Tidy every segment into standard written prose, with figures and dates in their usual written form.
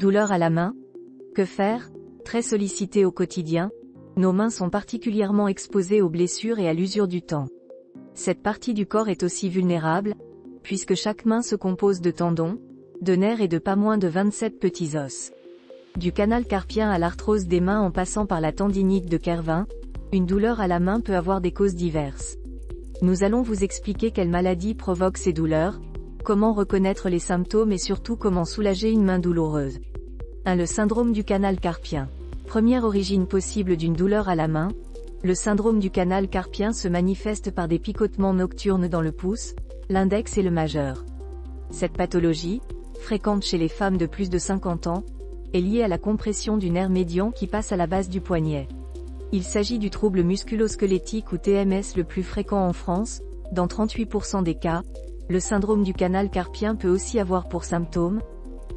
Douleur à la main? Que faire? Très sollicités au quotidien, nos mains sont particulièrement exposées aux blessures et à l'usure du temps. Cette partie du corps est aussi vulnérable, puisque chaque main se compose de tendons, de nerfs et de pas moins de 27 petits os. Du canal carpien à l'arthrose des mains en passant par la tendinite de Kervin, une douleur à la main peut avoir des causes diverses. Nous allons vous expliquer quelle maladie provoque ces douleurs, comment reconnaître les symptômes et surtout comment soulager une main douloureuse. 1. Le syndrome du canal carpien. Première origine possible d'une douleur à la main, le syndrome du canal carpien se manifeste par des picotements nocturnes dans le pouce, l'index et le majeur. Cette pathologie, fréquente chez les femmes de plus de 50 ans, est liée à la compression du nerf médian qui passe à la base du poignet. Il s'agit du trouble musculo-squelettique ou TMS le plus fréquent en France. Dans 38% des cas, le syndrome du canal carpien peut aussi avoir pour symptômes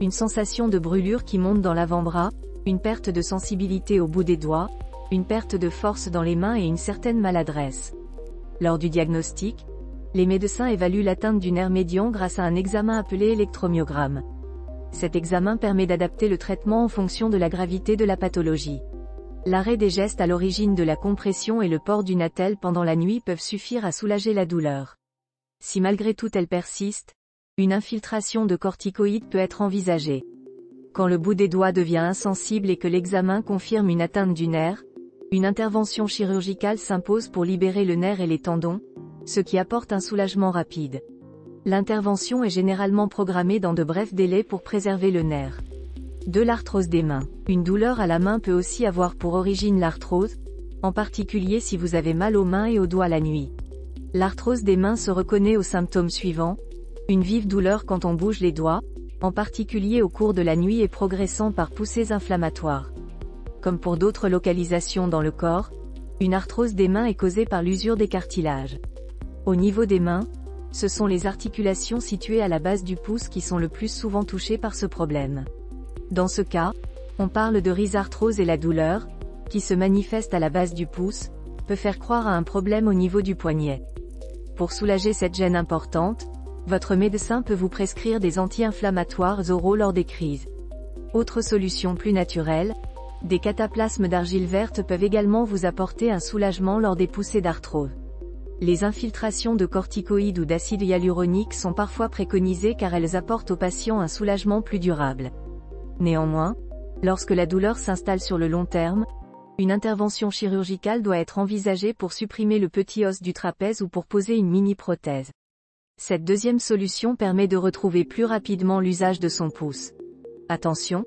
une sensation de brûlure qui monte dans l'avant-bras, une perte de sensibilité au bout des doigts, une perte de force dans les mains et une certaine maladresse. Lors du diagnostic, les médecins évaluent l'atteinte du nerf médian grâce à un examen appelé électromyogramme. Cet examen permet d'adapter le traitement en fonction de la gravité de la pathologie. L'arrêt des gestes à l'origine de la compression et le port d'une attelle pendant la nuit peuvent suffire à soulager la douleur. Si malgré tout elle persiste, une infiltration de corticoïdes peut être envisagée. Quand le bout des doigts devient insensible et que l'examen confirme une atteinte du nerf, une intervention chirurgicale s'impose pour libérer le nerf et les tendons, ce qui apporte un soulagement rapide. L'intervention est généralement programmée dans de brefs délais pour préserver le nerf. 2. L'arthrose des mains. Une douleur à la main peut aussi avoir pour origine l'arthrose, en particulier si vous avez mal aux mains et aux doigts la nuit. L'arthrose des mains se reconnaît aux symptômes suivants: une vive douleur quand on bouge les doigts, en particulier au cours de la nuit et progressant par poussées inflammatoires. Comme pour d'autres localisations dans le corps, une arthrose des mains est causée par l'usure des cartilages. Au niveau des mains, ce sont les articulations situées à la base du pouce qui sont le plus souvent touchées par ce problème. Dans ce cas, on parle de rhizarthrose et la douleur, qui se manifeste à la base du pouce, peut faire croire à un problème au niveau du poignet. Pour soulager cette gêne importante, votre médecin peut vous prescrire des anti-inflammatoires oraux lors des crises. Autre solution plus naturelle, des cataplasmes d'argile verte peuvent également vous apporter un soulagement lors des poussées d'arthrose. Les infiltrations de corticoïdes ou d'acide hyaluronique sont parfois préconisées car elles apportent aux patients un soulagement plus durable. Néanmoins, lorsque la douleur s'installe sur le long terme, une intervention chirurgicale doit être envisagée pour supprimer le petit os du trapèze ou pour poser une mini-prothèse. Cette deuxième solution permet de retrouver plus rapidement l'usage de son pouce. Attention,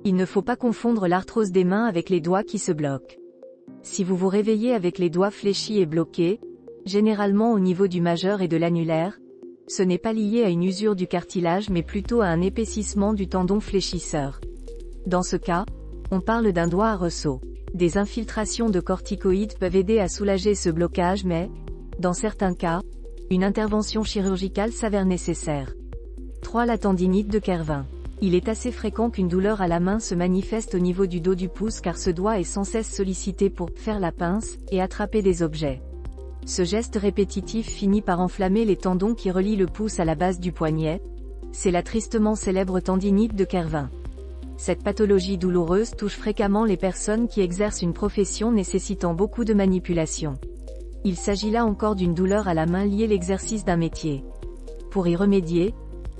il ne faut pas confondre l'arthrose des mains avec les doigts qui se bloquent. Si vous vous réveillez avec les doigts fléchis et bloqués, généralement au niveau du majeur et de l'annulaire, ce n'est pas lié à une usure du cartilage mais plutôt à un épaississement du tendon fléchisseur. Dans ce cas, on parle d'un doigt à ressaut. Des infiltrations de corticoïdes peuvent aider à soulager ce blocage mais, dans certains cas, une intervention chirurgicale s'avère nécessaire. 3. La tendinite de Kervin. Il est assez fréquent qu'une douleur à la main se manifeste au niveau du dos du pouce car ce doigt est sans cesse sollicité pour faire la pince et attraper des objets. Ce geste répétitif finit par enflammer les tendons qui relient le pouce à la base du poignet. C'est la tristement célèbre tendinite de Kervin. Cette pathologie douloureuse touche fréquemment les personnes qui exercent une profession nécessitant beaucoup de manipulation. Il s'agit là encore d'une douleur à la main liée à l'exercice d'un métier. Pour y remédier,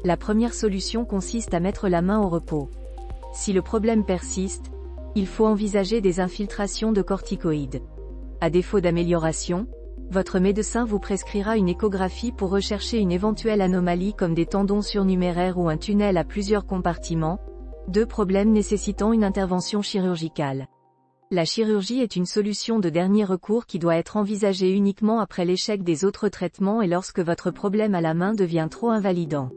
la première solution consiste à mettre la main au repos. Si le problème persiste, il faut envisager des infiltrations de corticoïdes. À défaut d'amélioration, votre médecin vous prescrira une échographie pour rechercher une éventuelle anomalie comme des tendons surnuméraires ou un tunnel à plusieurs compartiments, deux problèmes nécessitant une intervention chirurgicale. La chirurgie est une solution de dernier recours qui doit être envisagée uniquement après l'échec des autres traitements et lorsque votre problème à la main devient trop invalidant.